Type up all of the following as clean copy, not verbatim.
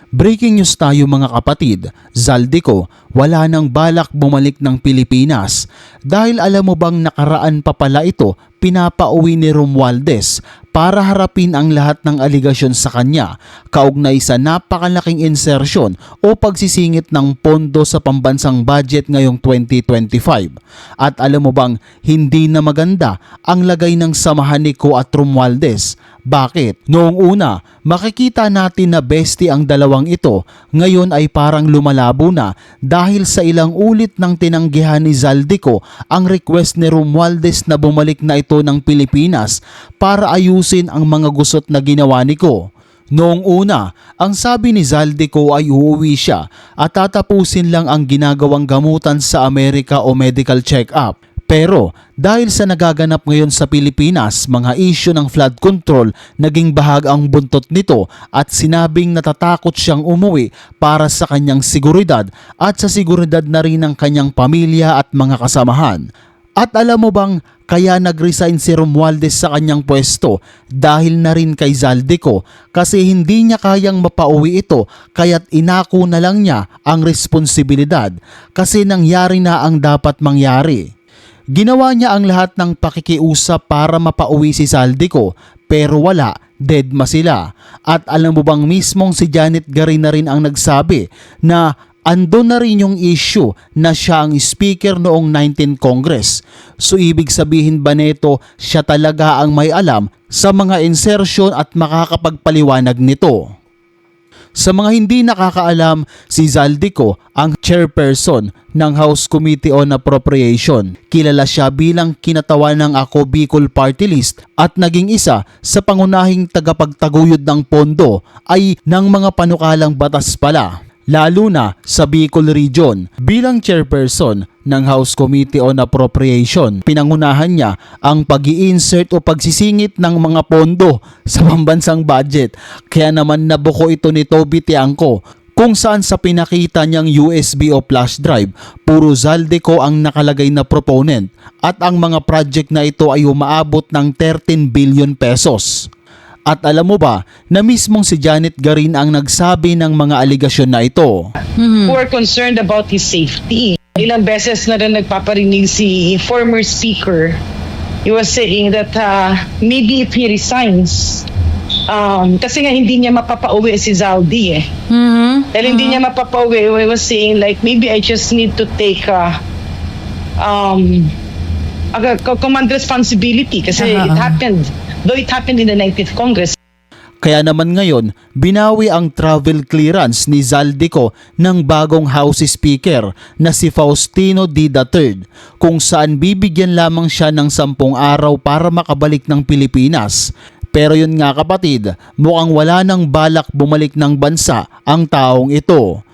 Breaking news tayo mga kapatid, Zaldico wala nang balak bumalik ng Pilipinas dahil alam mo bang nakaraan pa pala ito pinapauwi ni Romualdez para harapin ang lahat ng aligasyon sa kanya kaugnay sa napakalaking insersyon o pagsisingit ng pondo sa pambansang budget ngayong 2025. At alam mo bang hindi na maganda ang lagay ng samahan ni Ko at Romualdez? Bakit? Noong una, makikita natin na bestie ang dalawang ito, ngayon ay parang lumalabo na dahil sa ilang ulit ng tinanggihan ni Zaldico ang request ni Romualdez na bumalik na ito ng Pilipinas para ayusin ang mga gusot na ginawa ni Ko. Noong una, ang sabi ni Zaldico ay uuwi siya at tatapusin lang ang ginagawang gamutan sa Amerika o medical check-up. Pero dahil sa nagaganap ngayon sa Pilipinas, mga issue ng flood control, naging bahag ang buntot nito at sinabing natatakot siyang umuwi para sa kanyang seguridad at sa seguridad na rin ng kanyang pamilya at mga kasamahan. At alam mo bang kaya nag-resign si Romualdez sa kanyang pwesto dahil na rin kay Zaldico kasi hindi niya kayang mapauwi ito kaya't inako na lang niya ang responsibilidad kasi nangyari na ang dapat mangyari. Ginawa niya ang lahat ng pakikiusap para mapauwi si Zaldico pero wala, deadma sila. At alam mo bang mismong si Janet Garin na rin ang nagsabi na andun na rin yung issue na siya ang speaker noong 19th Congress. So ibig sabihin ba neto siya talaga ang may alam sa mga insertion at makakapagpaliwanag nito? Sa mga hindi nakakaalam, si Zaldico ang chairperson ng House Committee on Appropriation. Kilala siya bilang kinatawan ng Ako Bicol Party List at naging isa sa pangunahing tagapagtaguyod ng pondo ay ng mga panukalang batas pala, lalo na sa Bicol Region. Bilang chairperson ng House Committee on Appropriation, pinangunahan niya ang pag-i-insert o pagsisingit ng mga pondo sa pambansang budget. Kaya naman nabuko ito ni Toby Tiangco kung saan sa pinakita niyang USB o flash drive, puro Zaldico ang nakalagay na proponent at ang mga project na ito ay umaabot ng 13 billion pesos. At alam mo ba na mismong si Janet Garin ang nagsabi ng mga aligasyon na ito? Who are concerned about his safety. Ilang beses na rin nagpaparinig si former speaker. He was saying that maybe if he resigns, kasi nga hindi niya mapapauwi si Zaldi Dahil hindi niya mapapauwi, he was saying like maybe I just need to take command responsibility kasi it happened. Though it happened in the 19th Congress. Kaya naman ngayon, binawi ang travel clearance ni Zaldico ng bagong House Speaker na si Faustino D. III kung saan bibigyan lamang siya ng 10 araw para makabalik ng Pilipinas. Pero yun nga kapatid, mukhang wala nang balak bumalik ng bansa ang taong ito.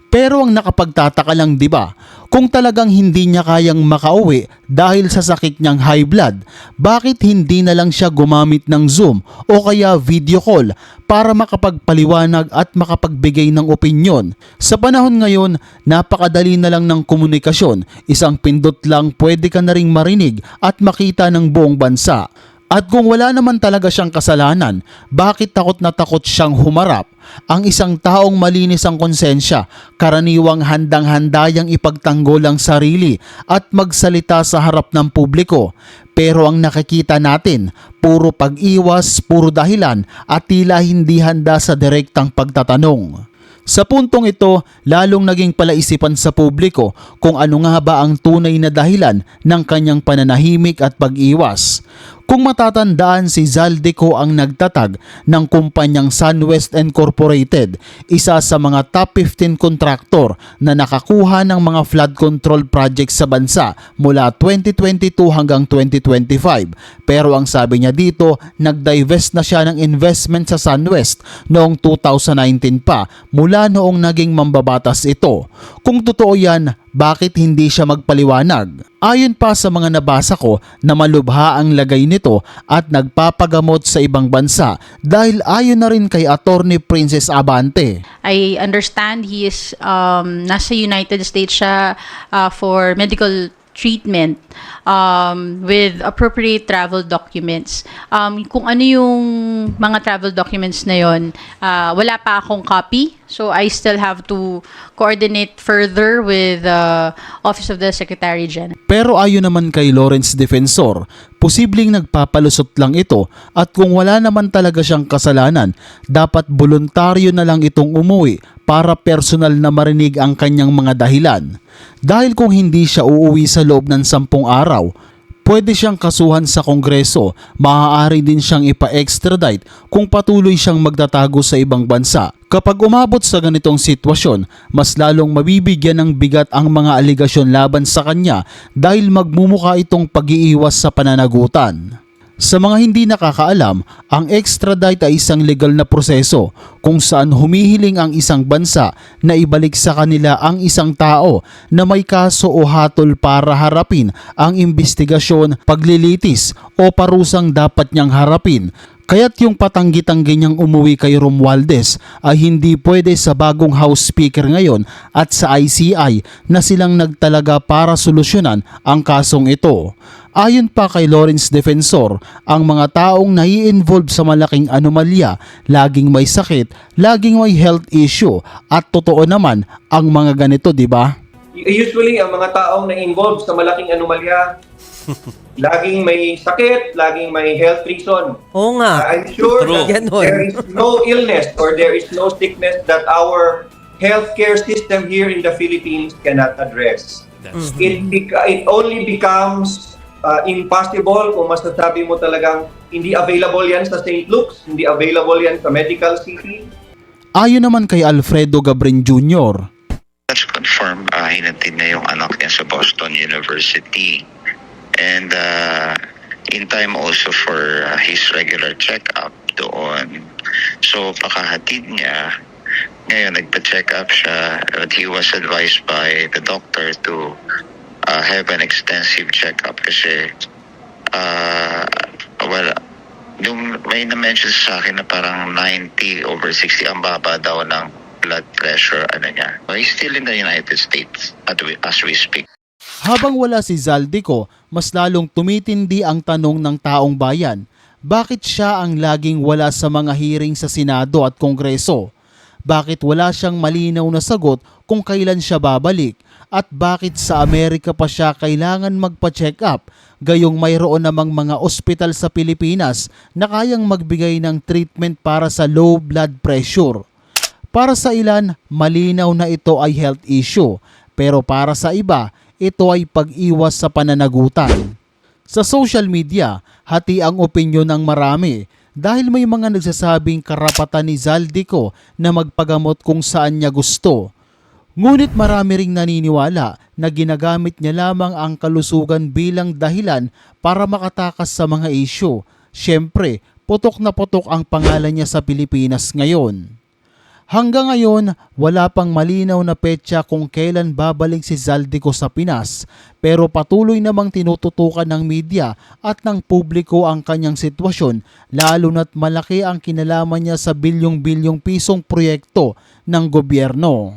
Pero ang nakapagtataka lang, di ba? Kung talagang hindi niya kayang makauwi dahil sa sakit niyang high blood, bakit hindi na lang siya gumamit ng Zoom o kaya video call para makapagpaliwanag at makapagbigay ng opinyon? Sa panahon ngayon, napakadali na lang ng komunikasyon. Isang pindot lang pwede ka na ring marinig at makita ng buong bansa. At kung wala naman talaga siyang kasalanan, bakit takot na takot siyang humarap? Ang isang taong malinis ang konsensya, karaniwang handang-handa yang ipagtanggol ang sarili at magsalita sa harap ng publiko. Pero ang nakikita natin, puro pag-iwas, puro dahilan at tila hindi handa sa direktang pagtatanong. Sa puntong ito, lalong naging palaisipan sa publiko kung ano nga ba ang tunay na dahilan ng kanyang pananahimik at pag-iwas. Kung matatandaan, si Zaldico ang nagtatag ng kumpanyang SunWest Incorporated, isa sa mga top 15 kontraktor na nakakuha ng mga flood control projects sa bansa mula 2022 hanggang 2025. Pero ang sabi niya dito, nag-divest na siya ng investment sa SunWest noong 2019 pa mula noong naging mambabatas ito. Kung totoo yan, bakit hindi siya magpaliwanag? Ayon pa sa mga nabasa ko na malubha ang lagay nito at nagpapagamot sa ibang bansa dahil ayon na rin kay Attorney Princess Abante. I understand he is nasa United States siya for medical treatment with appropriate travel documents. Kung ano yung mga travel documents na yon, wala pa akong copy. So I still have to coordinate further with the Office of the Secretary General. Pero ayon naman kay Lawrence Defensor, posibleng nagpapalusot lang ito at kung wala naman talaga siyang kasalanan, dapat voluntaryo na lang itong umuwi para personal na marinig ang kanyang mga dahilan. Dahil kung hindi siya uuwi sa loob ng 10 araw, pwede siyang kasuhan sa Kongreso, maaari din siyang ipa-extradite kung patuloy siyang magtatago sa ibang bansa. Kapag umabot sa ganitong sitwasyon, mas lalong mabibigyan ng bigat ang mga aligasyon laban sa kanya dahil magmumukha itong pag-iiwas sa pananagutan. Sa mga hindi nakakaalam, ang extradite ay isang legal na proseso kung saan humihiling ang isang bansa na ibalik sa kanila ang isang tao na may kaso o hatol para harapin ang investigasyon, paglilitis o parusang dapat niyang harapin. Kaya't yung patanggi-tanggi niyang umuwi kay Romualdez ay hindi pwede sa bagong House Speaker ngayon at sa ICI na silang nagtalaga para solusyonan ang kasong ito. Ayon pa kay Lawrence Defensor, ang mga taong nai-involve sa malaking anomalya, laging may sakit, laging may health issue at totoo naman ang mga ganito, di ba? Usually, ang mga taong na-involve sa malaking anomalya, laging may sakit, laging may health reason. Oo nga. I'm sure that Ganon. there is no illness or there is no sickness that our healthcare system here in the Philippines cannot address. It only becomes impossible kung masasabi mo talagang hindi available yan sa St. Luke's, hindi available yan sa Medical City. Ayon naman kay Alfredo Gabrin Jr., That's confirmed. Hinatid na yung anak niya sa Boston University. And in time also for his regular check-up doon. So pakahatid niya, ngayon nagpa-check up siya. But he was advised by the doctor to have an extensive check-up kasi yung may na-mention sa akin na parang 90/60 ang baba daw ng blood pressure niya. He's still in the United States as we speak. habang wala si Zaldico, mas lalong tumitindi ang tanong ng taong bayan. Bakit siya ang laging wala sa mga hearing sa Senado at Kongreso? Bakit wala siyang malinaw na sagot kung kailan siya babalik? At bakit sa Amerika pa siya kailangan magpa-check up? Gayong mayroon namang mga ospital sa Pilipinas na kayang magbigay ng treatment para sa low blood pressure. Para sa ilan, malinaw na ito ay health issue. Pero para sa iba, ito ay pag-iwas sa pananagutan. Sa social media, hati ang opinyon ng marami dahil may mga nagsasabing karapatan ni Zaldico na magpagamot kung saan niya gusto. Ngunit marami ring naniniwala na ginagamit niya lamang ang kalusugan bilang dahilan para makatakas sa mga isyu. Siyempre, putok na putok ang pangalan niya sa Pilipinas ngayon. Hanggang ngayon, wala pang malinaw na petsa kung kailan babalik si Zaldico sa Pinas, pero patuloy namang tinututukan ng media at ng publiko ang kanyang sitwasyon, lalo na't malaki ang kinalaman niya sa bilyong-bilyong pisong proyekto ng gobyerno.